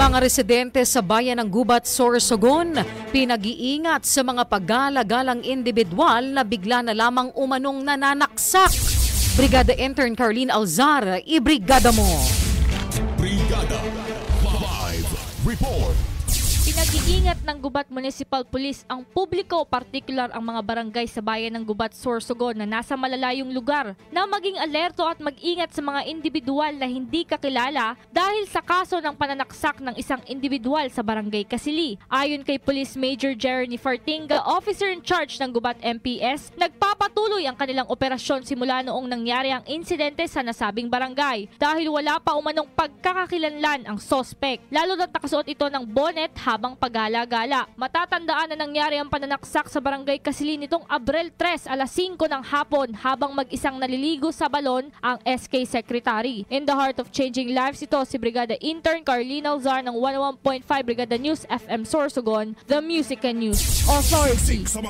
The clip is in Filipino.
Mga residente sa bayan ng Gubat, Sorsogon, pinag-iingat sa mga paggalagalang individual na bigla na lamang umanong nananaksak. Brigada Intern Carlene Alzar, ibrigada mo! Brigada Live Report. Pinag-iingat ng Gubat Municipal Police ang publiko, partikular ang mga barangay sa bayan ng Gubat, Sorsogon na nasa malalayong lugar na maging alerto at mag-ingat sa mga individual na hindi kakilala dahil sa kaso ng pananaksak ng isang individual sa barangay Kasili. Ayon kay Police Major Jeremy Fartinga, officer in charge ng Gubat MPS, nagpapatuloy ang kanilang operasyon simula noong nangyari ang insidente sa nasabing barangay dahil wala pa umanong pagkakakilanlan ang sospek, lalo na't nakasuot ito ng bonnet habang pagala-gala. Matatandaan na nangyari ang pananaksak sa barangay Kasili nitong Abril 3 alas 5 ng hapon habang mag-isang naliligo sa balon ang SK Secretary. In the heart of changing lives, ito si Brigada Intern Carlene Alzar ng 101.5 Brigada News FM Sorsogon, the Music and News Authority.